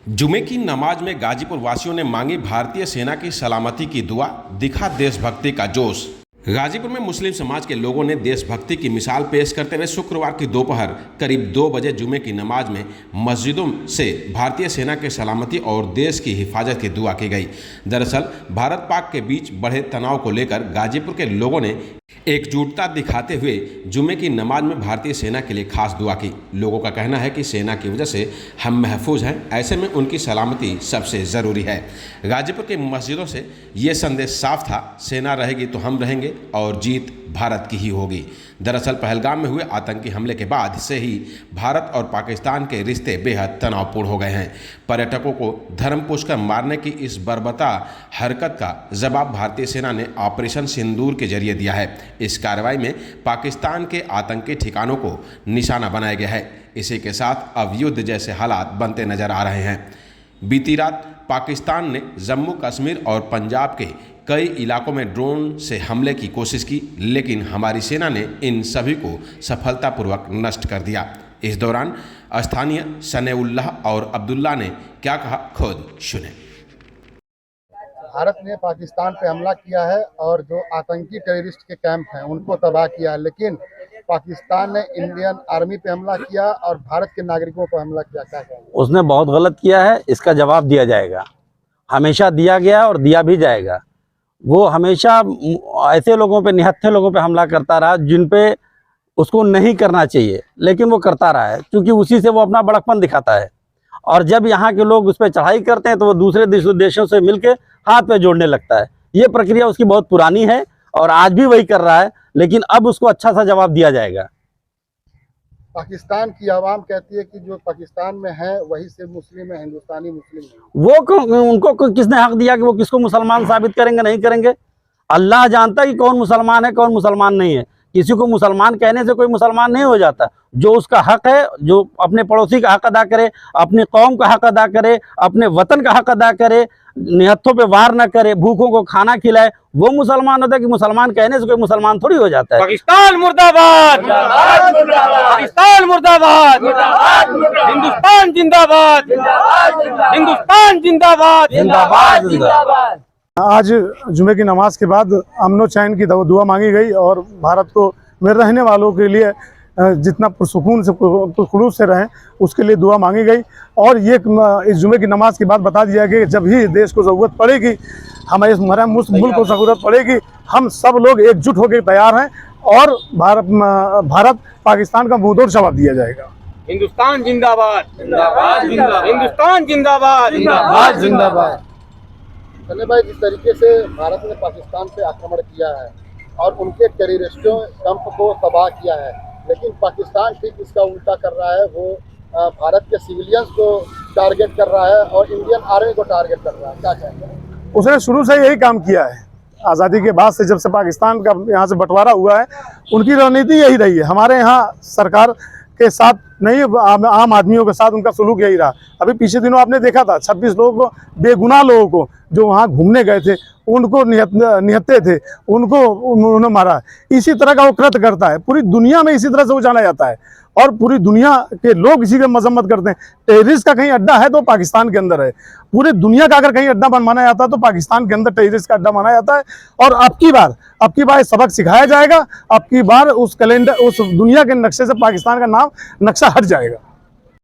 जुमे की नमाज में गाजीपुर वासियों ने मांगी भारतीय सेना की सलामती की दुआ, दिखा देशभक्ति का जोश। गाजीपुर में मुस्लिम समाज के लोगों ने देशभक्ति की मिसाल पेश करते हुए शुक्रवार की दोपहर करीब 2 बजे जुमे की नमाज में मस्जिदों से भारतीय सेना के सलामती और देश की हिफाजत की दुआ की गई। दरअसल भारत पाक के बीच बढ़े तनाव को लेकर गाजीपुर के लोगों ने एकजुटता दिखाते हुए जुमे की नमाज में भारतीय सेना के लिए खास दुआ की। लोगों का कहना है कि सेना की वजह से हम महफूज हैं, ऐसे में उनकी सलामती सबसे ज़रूरी है। गाजीपुर की मस्जिदों से ये संदेश साफ था, सेना रहेगी तो हम रहेंगे और जीत भारत की ही होगी। दरअसल पहलगाम में हुए आतंकी हमले के बाद से ही भारत और पाकिस्तान के रिश्ते बेहद तनावपूर्ण हो गए हैं। पर्यटकों को धर्म पूछकर मारने की इस बर्बरता हरकत का जवाब भारतीय सेना ने ऑपरेशन सिंदूर के जरिए दिया है। इस कार्रवाई में पाकिस्तान के आतंकी ठिकानों को निशाना बनाया गया है। इसी के साथ अब युद्ध जैसे हालात बनते नजर आ रहे हैं। बीती रात पाकिस्तान ने जम्मू कश्मीर और पंजाब के कई इलाकों में ड्रोन से हमले की कोशिश की, लेकिन हमारी सेना ने इन सभी को सफलतापूर्वक नष्ट कर दिया। इस दौरान स्थानीय सनेउल्लाह और अब्दुल्ला ने क्या कहा, खुद सुने। भारत ने पाकिस्तान पे हमला किया है और जो आतंकी टेररिस्ट के कैंप हैं उनको तबाह किया है, लेकिन पाकिस्तान ने इंडियन आर्मी पे हमला किया और भारत के नागरिकों पर हमला किया। क्या कहेंगे? उसने बहुत गलत किया है, इसका जवाब दिया जाएगा। हमेशा दिया गया और दिया भी जाएगा। वो हमेशा ऐसे लोगों पे, निहत्थे लोगों पे हमला करता रहा जिन पे उसको नहीं करना चाहिए, लेकिन वो करता रहा है, क्योंकि उसी से वो अपना बड़कपन दिखाता है। और जब यहाँ के लोग उस पर चढ़ाई करते हैं तो वो दूसरे देशों से मिलके हाथ पे जोड़ने लगता है। ये प्रक्रिया उसकी बहुत पुरानी है और आज भी वही कर रहा है, लेकिन अब उसको अच्छा सा जवाब दिया जाएगा। पाकिस्तान की आवाम कहती है कि जो पाकिस्तान में है वही से मुस्लिम है, हिंदुस्तानी मुस्लिम है। वो उनको किसने हक दिया कि वो किसको मुसलमान साबित करेंगे, नहीं करेंगे? अल्लाह जानता है कि कौन मुसलमान है कौन मुसलमान नहीं है। किसी को मुसलमान कहने से कोई मुसलमान नहीं हो जाता। जो उसका हक है, जो अपने पड़ोसी का हक अदा करे, अपनी कौम का हक अदा करे, अपने वतन का हक अदा करे, निहत्थों पे वार न करे, भूखों को खाना खिलाए, वो मुसलमान होता है। कि मुसलमान कहने से कोई मुसलमान थोड़ी हो जाता है। पाकिस्तान मुर्दाबाद, पाकिस्तान मुर्दाबाद, हिंदुस्तान जिंदाबाद, हिंदुस्तान जिंदाबाद, जिंदाबाद जिंदाबाद। आज जुमे की नमाज के बाद अमन चैन की दुआ मांगी गई और भारत को में रहने वालों के लिए जितना पुरसुकून से खुलूस से रहें उसके लिए दुआ मांगी गई। और ये इस जुमे की नमाज के बाद बता दिया गया कि जब भी देश को ज़रूरत पड़ेगी, हमारे मुल्क को ज़रूरत पड़ेगी, हम सब लोग एकजुट होकर तैयार हैं और भारत पाकिस्तान का मुंहतोड़ जवाब दिया जाएगा। हिंदुस्तान जिंदाबाद, जिंदाबाद जिंदाबाद, हिंदुस्तान जिंदाबाद, जिंदाबाद जिंदाबाद। सने भाई, जिस तरीके से भारत ने पाकिस्तान पे आक्रमण किया है और उनके टेररिस्टों कैंप को तबाह किया है, लेकिन पाकिस्तान ठीक इसका उल्टा कर रहा है। वो भारत के सिविलियंस को टारगेट कर रहा है और इंडियन आर्मी को टारगेट कर रहा है। क्या कहेंगे? उसने शुरू से यही काम किया है। आज़ादी के बाद से, जब से पाकिस्तान का यहाँ से बंटवारा हुआ है, उनकी रणनीति यही रही है। हमारे यहाँ सरकार के साथ नहीं, आम आदमियों के साथ उनका सलूक यही रहा। अभी पिछले दिनों आपने देखा था 26 लोगों को, बेगुनाह लोगों को जो वहाँ घूमने गए थे, उनको निहत्ते थे, उनको उन्होंने मारा। इसी तरह का वो कृत्य करता है। पूरी दुनिया में इसी तरह से वो जाना जाता है और पूरी दुनिया के लोग इसी की मजम्मत करते हैं। टेररिस्ट का कहीं अड्डा है तो पाकिस्तान के अंदर है। पूरी दुनिया का अगर कहीं अड्डा माना जाता है तो पाकिस्तान के अंदर टेररिस्ट का अड्डा माना जाता है। और अब की बार सबक सिखाया जाएगा। अब की बार उस दुनिया के नक्शे से पाकिस्तान का नाम नक्शा हट जाएगा।